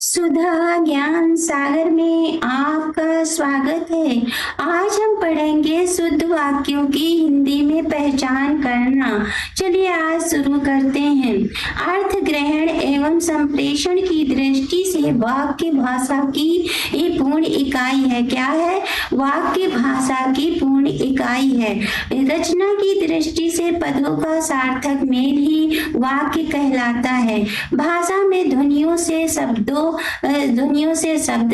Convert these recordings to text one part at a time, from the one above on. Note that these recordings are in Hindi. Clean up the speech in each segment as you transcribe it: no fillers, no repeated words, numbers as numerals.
सुधा ज्ञान सागर में आपका स्वागत है। आज हम पढ़ेंगे शुद्ध वाक्यों की हिंदी में पहचान करना। चलिए आज शुरू करते हैं। अर्थ ग्रहण एवं संप्रेषण की दृष्टि से वाक्य भाषा की एक पूर्ण इकाई है। क्या है? वाक्य भाषा की पूर्ण इकाई है। रचना की दृष्टि से पदों का सार्थक मेल ही वाक्य कहलाता है। भाषा में ध्वनियों से शब्द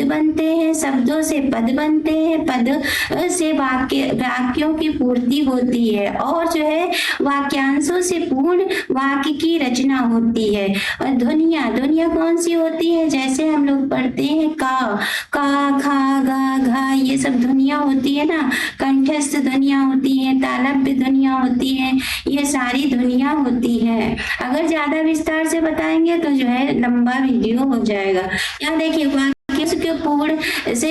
बनते हैं, शब्दों से पद बनते हैं, पद से वाक्यों की पूर्ति होती है और जो है वाक्यांशों से पूर्ण वाक्य की रचना होती है। और ध्वनियां कौन सी होती है? जैसे हम लोग पढ़ते हैं का, खा, गा, घा, ये सब ध्वनियां होती है ना। कंठस्थ ध्वनियां होती हैं, तालव्य ध्वनियां होती हैं, ये सारी ध्वनियां होती हैं। अगर ज्यादा विस्तार से बताएंगे तो जो है लंबा वीडियो हो जाएगा। यहाँ देखिए वाक्य के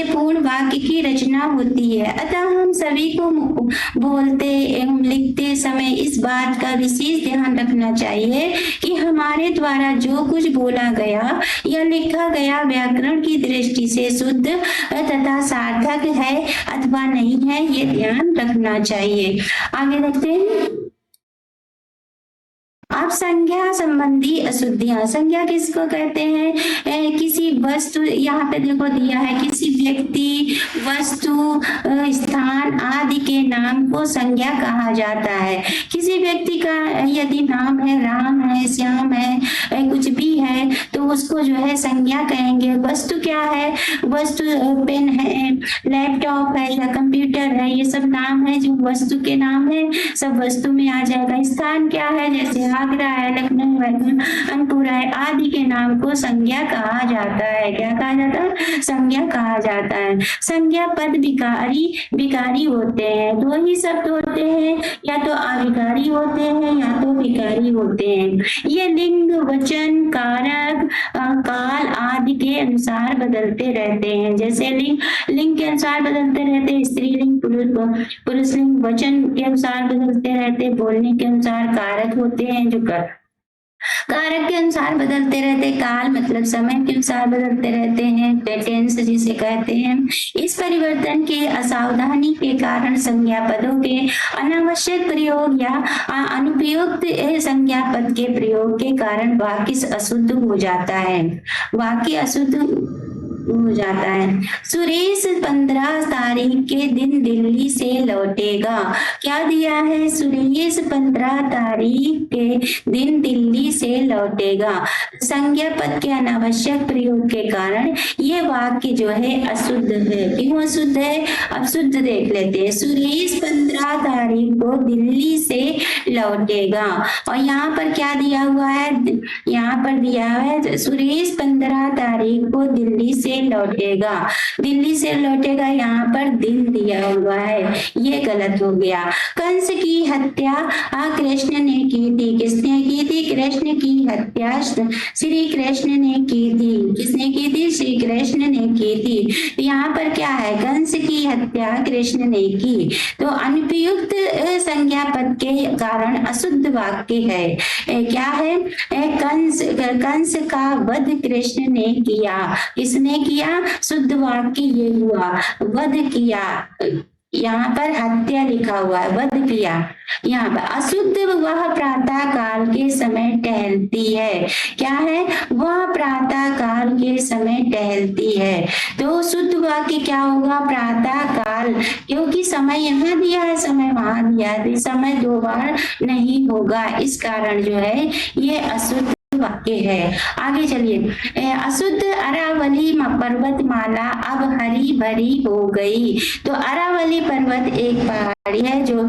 पूर्ण वाक्य की रचना होती है। अतः हम सभी को बोलते एवं लिखते समय इस बात का विशेष ध्यान रखना चाहिए कि हमारे द्वारा जो कुछ बोला गया या लिखा गया व्याकरण की दृष्टि से शुद्ध तथा सार्थक है अथवा नहीं है, ये ध्यान रखना चाहिए। आगे देखते हैं। अब संज्ञा संबंधी अशुद्धियां। संज्ञा किसको कहते हैं? किसी वस्तु, यहाँ पे देखो दिया है, किसी व्यक्ति, वस्तु, स्थान आदि के नाम को संज्ञा कहा जाता है। किसी व्यक्ति का यदि नाम है, राम है, श्याम है, कुछ भी है, तो उसको जो है संज्ञा कहेंगे। वस्तु क्या है? वस्तु पेन है, लैपटॉप है या कंप्यूटर है, ये सब नाम है जो वस्तु के नाम है, सब वस्तु में आ जाएगा। स्थान क्या है? जैसे आगरा है, लखनऊ है, कानपुर है, आदि के नाम को संज्ञा कहा जाता है। क्या कहा जाता है? संज्ञा कहा जाता है। संज्ञा पद विकारी होते हैं। दो ही शब्द होते हैं, या तो अविकारी होते हैं या तो विकारी होते हैं। ये लिंग, वचन, कारक, काल आदि के अनुसार बदलते रहते हैं। जैसे लिंग के अनुसार बदलते रहते हैं, स्त्रीलिंग, पुरुषलिंग, वचन के अनुसार बदलते रहते, बोलने के अनुसार कारक होते हैं जो कारक के अनुसार बदलते रहते, काल मतलब समय के अनुसार बदलते रहते हैं, टेंस जिसे कहते हैं। इस परिवर्तन के असावधानी के कारण संज्ञा पदों के अनावश्यक प्रयोग या अनुपयुक्त संज्ञा पद के प्रयोग के कारण वाक्य अशुद्ध हो जाता है। वाक्य अशुद्ध हो जाता है। सुरेश 15 तारीख के दिन दिल्ली से लौटेगा। क्या दिया है? सुरेश 15 तारीख के दिन दिल्ली से लौटेगा। संज्ञा पद के अनावश्यक प्रयोग के कारण ये वाक्य जो है अशुद्ध है। क्यों अशुद्ध है? अब शुद्ध देख लेते हैं। सुरेश 15 तारीख को दिल्ली से लौटेगा। और यहाँ पर क्या दिया हुआ है? यहाँ पर दिया है सुरेश 15 तारीख को दिल्ली से लौटेगा। दिल्ली से लौटेगा, यहाँ पर दिन दिया हुआ है, ये गलत हो गया। कंस की हत्या कृष्ण ने की थी। किसने की थी? कृष्ण की हत्या श्री कृष्ण ने की थी। किसने की थी? श्री कृष्ण ने की थी। यहाँ पर क्या है? कंस की हत्या कृष्ण ने की। तो अनुपयुक्त संज्ञा पद के कारण अशुद्ध वाक्य है। क्या है? कंस का वध कृष्ण ने किया। किसने किया? शुद्ध वाक्य ये हुआ, वध किया। यहाँ पर हत्या लिखा हुआ है, वध किया। यहाँ पर अशुद्ध वह प्रातः काल के समय टहलती है। क्या है? वह प्रातः काल के समय टहलती है। तो शुद्ध वाक्य क्या होगा? प्रातः काल, क्योंकि समय यहाँ दिया है, समय वहां दिया है, समय दो बार नहीं होगा, इस कारण जो है ये अशुद्ध वाक्य है। आगे चलिए। अशुद्ध अरावली पर्वतमाला अब हरी भरी हो गई। तो अरावली पर्वत एक पहाड़ी है जो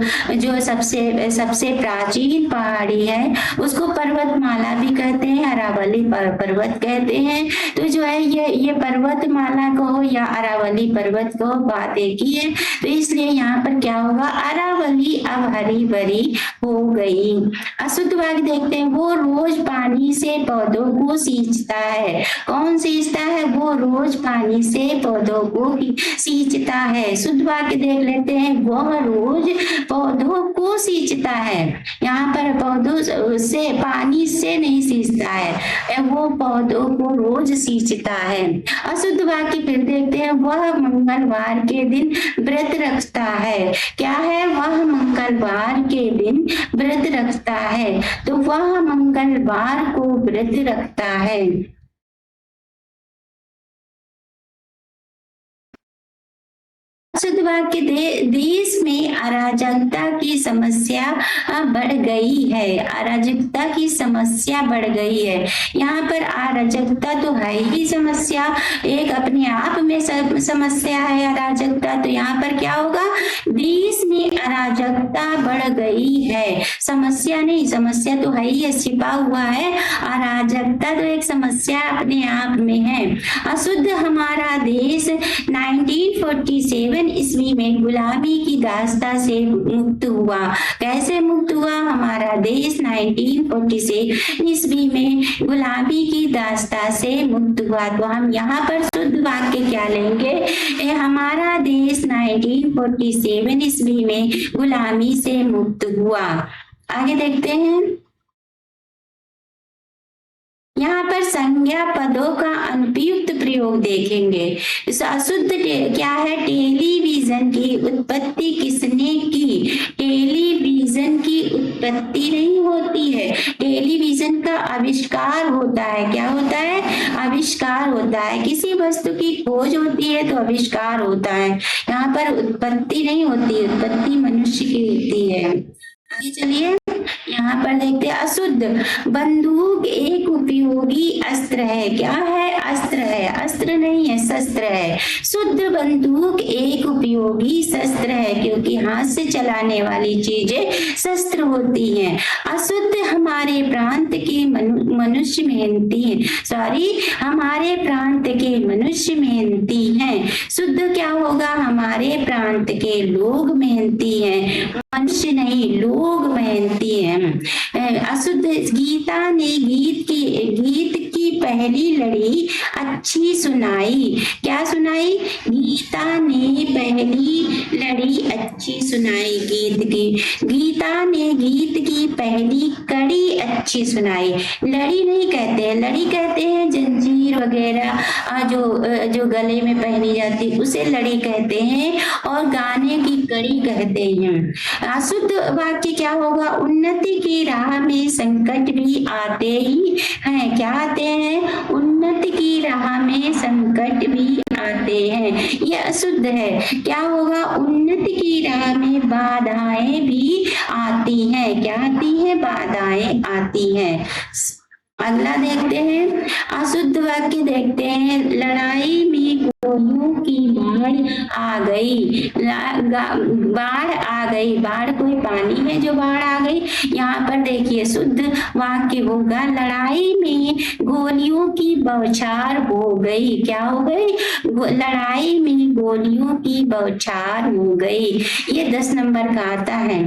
सबसे प्राचीन पहाड़ी है, उसको पर्वतमाला भी कहते हैं, अरावली पर्वत कहते हैं। तो जो है ये पर्वतमाला को या अरावली पर्वत को बात एक ही है, तो इसलिए यहाँ पर क्या होगा? अरावली अब हरी भरी हो गई। अशुद्ध वाक्य देखते हैं। वो रोज पानी से पौधों को सींचता है। कौन सींचता है? वो रोज पानी से पौधों को सींचता है। शुद्ध वाक्य देख लेते हैं। वह रोज पौधों को सींचता है। यहाँ पर पौधों से, पानी से नहीं सींचता है, है, वो पौधों को रोज सींचता है। अशुद्ध वाक्य फिर देखते हैं, वह मंगलवार के दिन व्रत रखता है। क्या है? वह मंगलवार के दिन व्रत रखता है, तो वह मंगलवार को व्रत रखता है। अशुद्ध वाक्य देश में अराजकता की समस्या बढ़ गई है। अराजकता की समस्या बढ़ गई है। यहाँ पर अराजकता तो है ही समस्या, एक अपने आप में समस्या है अराजकता। तो यहाँ पर क्या होगा? देश में अराजकता बढ़ गई है, समस्या नहीं, समस्या तो है ही, छिपा हुआ है। अराजकता तो एक समस्या अपने आप में है। अशुद्ध हमारा देश 1947 ईस्वी में गुलामी की दास्ता से मुक्त हुआ। कैसे मुक्त हुआ? हमारा देश 1947 ईस्वी में गुलामी की दास्ता से मुक्त हुआ। तो हम यहाँ पर शुद्ध वाक्य क्या लेंगे? हमारा देश 1947 ईस्वी में गुलामी से मुक्त हुआ। आगे देखते हैं, यहाँ पर संज्ञा पदों का अनुपयुक्त प्रयोग देखेंगे। अशुद्ध क्या है? टेलीविजन की उत्पत्ति किसने की? टेलीविजन की उत्पत्ति नहीं होती है, टेलीविजन का आविष्कार होता है। क्या होता है? आविष्कार होता है। किसी वस्तु की खोज होती है तो आविष्कार होता है, यहाँ पर उत्पत्ति नहीं होती, उत्पत्ति मनुष्य की होती है। आगे चलिए, यहाँ पर देखते हैं, अशुद्ध बंदूक एक उपयोगी अस्त्र है। क्या है? अस्त्र है, अस्त्र नहीं है, शस्त्र है। शुद्ध बंदूक एक उपयोगी शस्त्र है, क्योंकि हाथ से चलाने वाली चीजें शस्त्र होती हैं। अशुद्ध हमारे प्रांत के मनुष्य मेहनती हैं, हमारे प्रांत के मनुष्य मेहनती हैं। शुद्ध क्या होगा? हमारे प्रांत के लोग मेहनती हैं, मनुष्य नहीं, लोग मेहनती हैं। अशुद्ध गीता ने गीत की पहली लड़ी अच्छी सुनाई। क्या सुनाई? गीता ने पहली लड़ी अच्छी सुनाई। गीता ने गीत की पहली कड़ी अच्छी सुनाई। लड़ी नहीं कहते हैं, लड़ी कहते हैं जंजीर वगैरह जो गले में पहनी जाती, उसे लड़ी कहते हैं, और गाने की कड़ी कहते हैं। अशुद्ध वाक्य क्या होगा? उन्नति की राह में संकट भी आते ही हैं। क्या आते हैं? उन्नति की राह में संकट भी आते हैं, ये अशुद्ध है। क्या होगा? उन्नति की राह में बाधाएं भी आती हैं। क्या आती हैं? बाधाएं आती हैं। अगला देखते हैं, अशुद्ध वाक्य देखते हैं, लड़ाई में गोलियों की बाढ़ आ गई। बाढ़ आ गई, बाढ़ कोई पानी है जो बाढ़ आ गई। यहाँ पर देखिए, शुद्ध वाक्य होगा, लड़ाई में गोलियों की बौछार हो गई। क्या हो गई? लड़ाई में गोलियों की बौछार हो गई। ये 10 नंबर का आता है।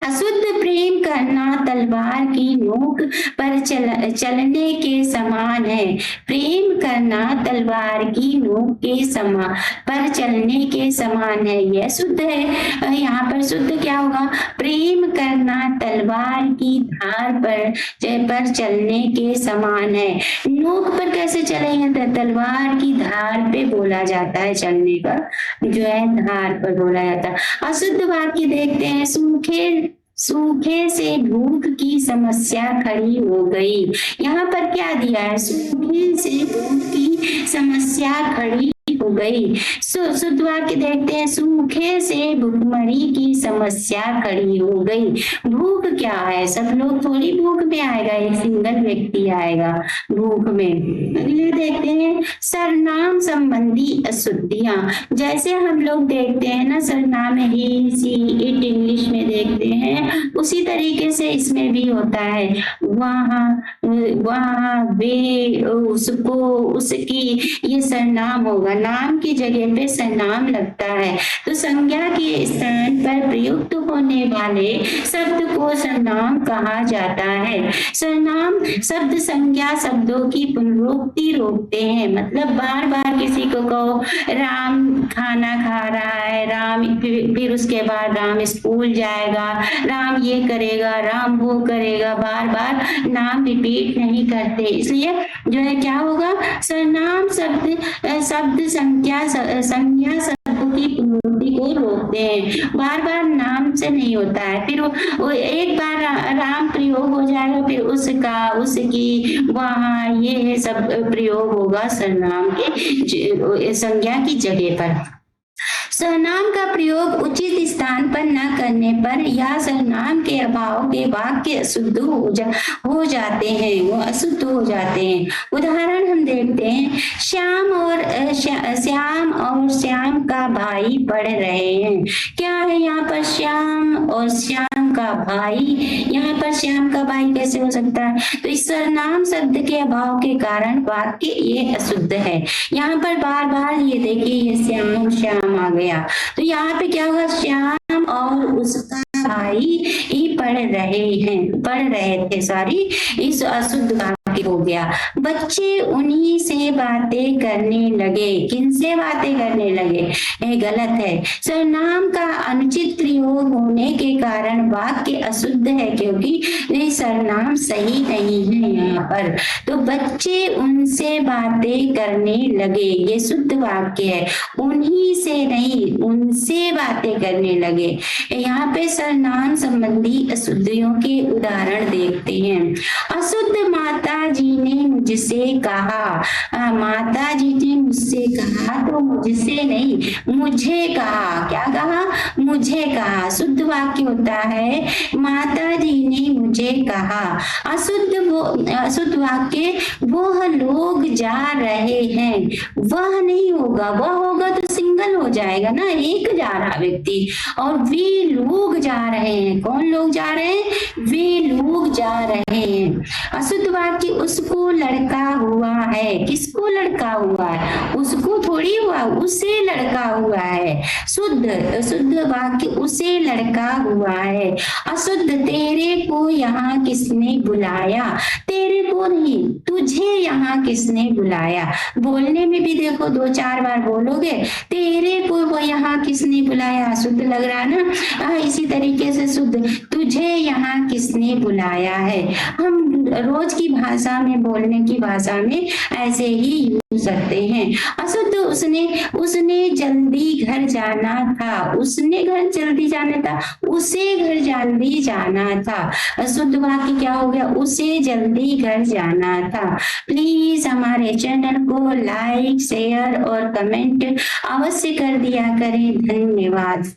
अशुद्ध प्रेम करना तलवार की नोक पर चलने के समान है। प्रेम करना तलवार की नोक के समान पर चलने के समान है, यह शुद्ध है। यहाँ पर शुद्ध क्या होगा? प्रेम करना तलवार की धार पर चलने के समान है। नोक पर कैसे चलेंगे? तो तलवार की धार पे बोला जाता है, चलने का जो है धार पर बोला जाता है। अशुद्ध वाक्य देखते हैं, सूखे से भूख की समस्या खड़ी हो गई। यहाँ पर क्या दिया है? सूखे से भूख की समस्या खड़ी हो गई। शुद्ध वाक्य देखते हैं, सूखे से भूखमरी की समस्या खड़ी हो गई। भूख क्या है? सब लोग थोड़ी भूख में आएगा, एक सिंगल व्यक्ति आएगा भूख में। अगले देखते हैं, सर्वनाम संबंधी अशुद्धियां। जैसे हम लोग देखते हैं ना, सर्वनाम ही, सी, इट इंग्लिश में देखते हैं, उसी तरीके से इसमें भी होता है। वहाँ, वे, उसको, उसकी, ये सर्वनाम होगा। नाम की जगह पे सर्वनाम लगता है, तो संज्ञा के स्थान पर प्रयुक्त होने वाले शब्द को सर्वनाम कहा जाता है। सर्वनाम शब्द संज्ञा शब्दों की पुनरुक्ति रोकते हैं। मतलब बार बार किसी को कहो राम खाना खा रहा है, राम, फिर उसके बाद राम स्कूल जाएगा, राम ये करेगा, राम वो करेगा, बार बार नाम रिपीट नहीं करते। इसलिए जो है क्या होगा, सर्वनाम शब्द संज्ञा शब्दों की पुनरुक्ति को रोकते हैं। बार बार नाम से नहीं होता है। फिर वो एक बार राम प्रयोग हो जाएगा, फिर उसका, उसकी, वहाँ, ये सब प्रयोग होगा सर्वनाम के संज्ञा की जगह पर। सर्वनाम का प्रयोग उचित स्थान पर न करने पर या सर्वनाम के अभाव के वाक्य अशुद्ध हो जाते हैं, वो अशुद्ध हो जाते हैं। उदाहरण हम देखते हैं, श्याम और श्याम का भाई पढ़ रहे हैं। क्या है यहाँ पर, श्याम और श्याम का भाई। यहाँ पर श्याम का भाई कैसे हो सकता है? तो इस सर्वनाम शब्द के अभाव के कारण वाक्य ये अशुद्ध है। यहाँ पर बार बार ये देखिए, ये श्याम आ गया, तो यहाँ पे क्या होगा, श्याम और उसका भाई ही पढ़ रहे थे, सॉरी, इस अशुद्ध वाक्य हो गया। बच्चे उन्हीं से बातें करने लगे। किनसे बातें करने लगे? ये गलत है। सर्वनाम का अनुचित प्रयोग होने के कारण वाक्य अशुद्ध है, क्योंकि ये सर्वनाम सही नहीं है यहाँ पर। तो बच्चे उनसे बातें करने लगे, ये शुद्ध वाक्य है। उन्हीं से नहीं, उनसे बातें करने लगे। यहाँ पे सर्वनाम संबंधी अशुद्धियों के उदाहरण देखते हैं। अशुद्ध माता जी ने मुझसे कहा। माता जी ने मुझसे कहा, तो मुझसे नहीं, मुझे कहा। क्या कहा? मुझे कहा। शुद्ध वाक्य होता है, माता जी ने मुझे कहा। अशुद्ध वाक्य, वह लोग जा रहे हैं। वह नहीं होगा, वह होगा तो सिंगल हो जाएगा ना, एक जा रहा व्यक्ति। और वे लोग जा रहे हैं। कौन लोग जा रहे हैं? वे लोग जा रहे हैं। अशुद्ध वाक्य, उसको लड़का हुआ है। किसको लड़का हुआ है? उसको थोड़ी हुआ, उसे लड़का हुआ है। शुद्ध वाक्य, उसे लड़का हुआ है। अशुद्ध, तेरे को यहाँ किसने बुलाया? तेरे को नहीं, तुझे यहाँ किसने बुलाया? बोलने में भी देखो 2-4 बार बोलोगे, तेरे को वो यहाँ किसने बुलाया, शुद्ध लग रहा है ना। इसी तरीके से शुद्ध, तुझे यहाँ किसने बुलाया है। हम रोज की भाषा में, बोलने की भाषा में ऐसे ही यूज करते हैं। अशुद्ध, उसने जल्दी घर जाना था। उसने घर जल्दी जाना था, उसे घर जल्दी जाना था। अशुद्ध वाक्य क्या हो गया? उसे जल्दी घर जाना था। प्लीज हमारे चैनल को लाइक, शेयर और कमेंट अवश्य कर दिया करें। धन्यवाद।